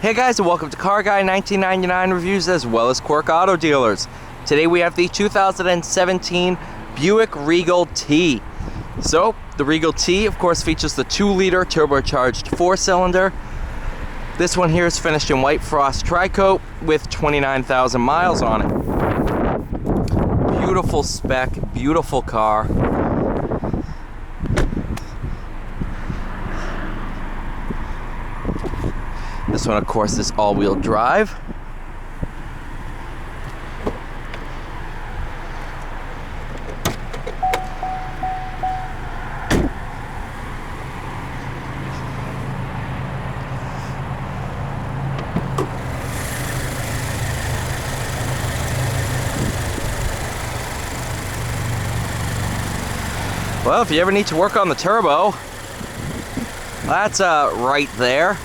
Hey guys, and welcome to Car Guy 1999 Reviews as well as Quirk Auto Dealers. Today we have the 2017 Buick Regal T. So, the Regal T of course features the 2-liter turbocharged 4-cylinder. This one here is finished in white frost tri-coat with 29,000 miles on it. Beautiful spec, beautiful car. This one, of course, is all-wheel drive. Well, if you ever need to work on the turbo, that's right there.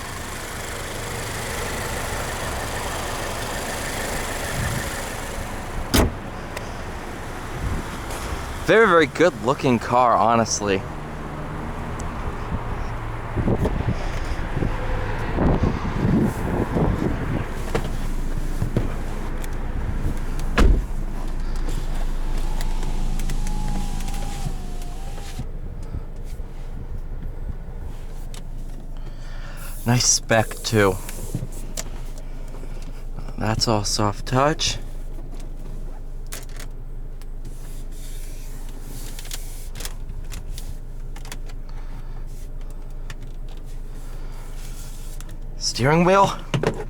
Very, very good looking car, honestly. Nice spec too. That's all soft touch. Steering wheel.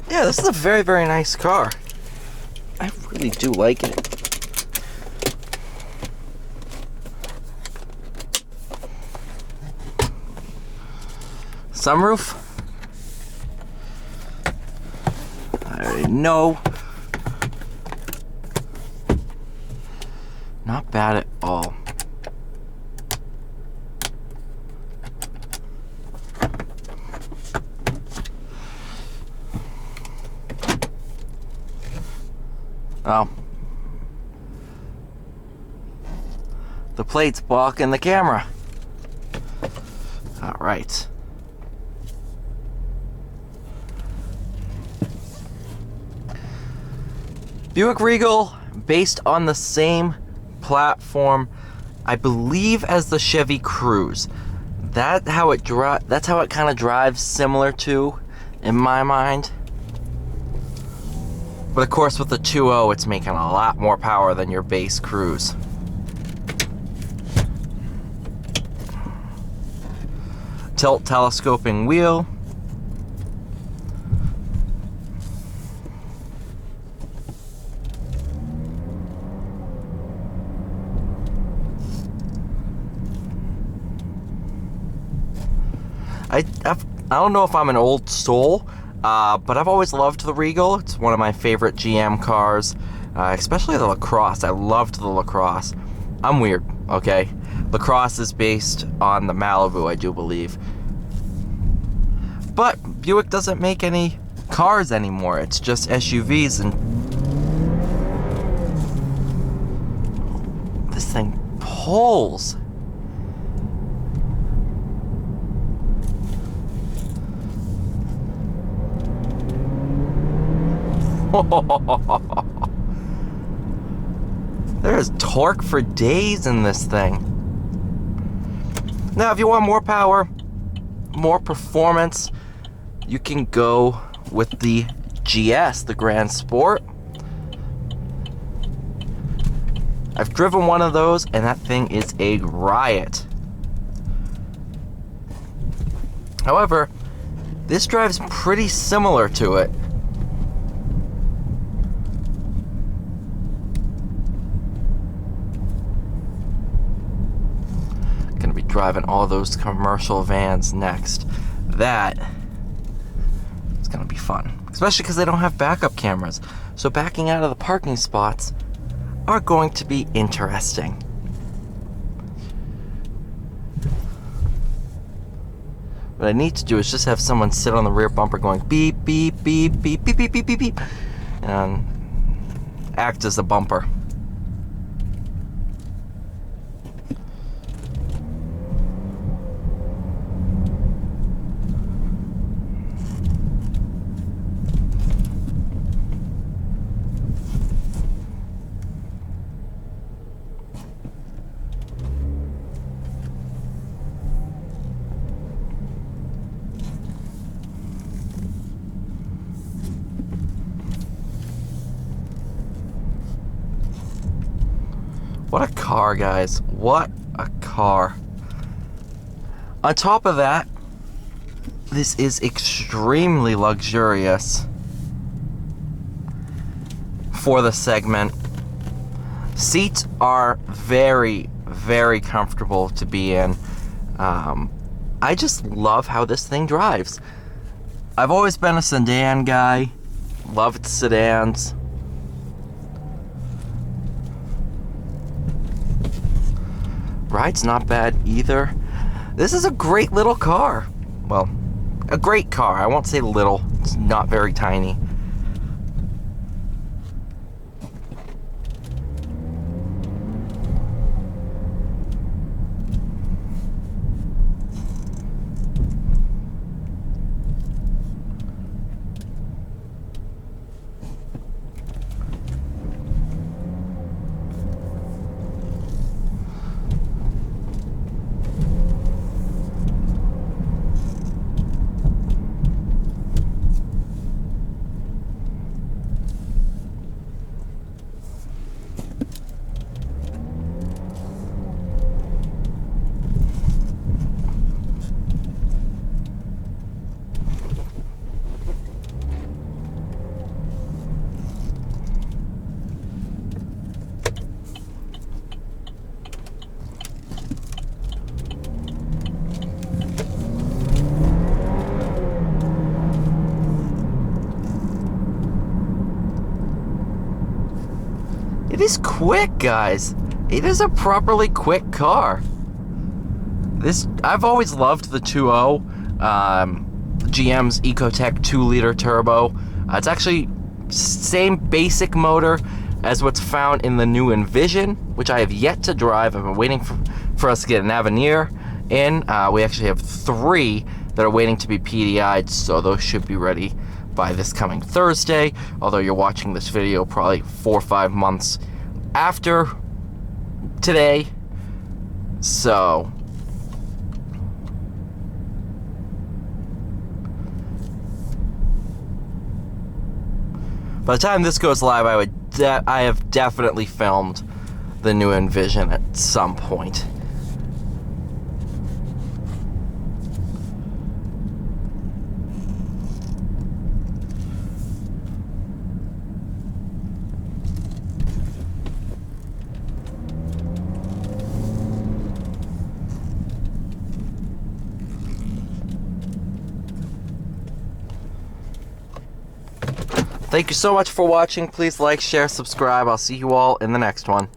Yeah, this is a very, very nice car. I really do like it. Sunroof. I already know. Not bad at all. Oh. The plate's blocking the camera. All right. Buick Regal, based on the same platform, I believe, as the Chevy Cruze. That's how it kind of drives similar to, in my mind. But of course, with the 2.0, it's making a lot more power than your base Cruze. Tilt telescoping wheel. I don't know if I'm an old soul, but I've always loved the Regal. It's one of my favorite GM cars, especially the LaCrosse. I loved the LaCrosse. I'm weird, okay? LaCrosse is based on the Malibu, I do believe. But Buick doesn't make any cars anymore. It's just SUVs, and this thing pulls. There's torque for days in this thing. Now, if you want more power, more performance, you can go with the GS, the Grand Sport. I've driven one of those, and that thing is a riot. However, this drives pretty similar to it. Driving all those commercial vans next. That is gonna be fun, especially because they don't have backup cameras, so backing out of the parking spots are going to be interesting. What I need to do is just have someone sit on the rear bumper going beep beep beep beep beep beep beep beep beep and act as a bumper. What a car, guys. What a car. On top of that, this is extremely luxurious for the segment. Seats are very, very comfortable to be in. I just love how this thing drives. I've always been a sedan guy. Loved sedans. Ride's not bad either. This is a great little car. Well, a great car. I won't say little. It's not very tiny. It is quick, guys. It is a properly quick car. I've always loved the 2.0, GM's Ecotec 2-liter turbo. It's actually same basic motor as what's found in the new Envision, which I have yet to drive. I've been waiting for us to get an Avenir in. We actually have 3 that are waiting to be PDI'd, so those should be ready by this coming Thursday, although you're watching this video probably 4 or 5 months after today. So by the time this goes live, I have definitely filmed the new Envision at some point. Thank you so much for watching. Please like, share, subscribe. I'll see you all in the next one.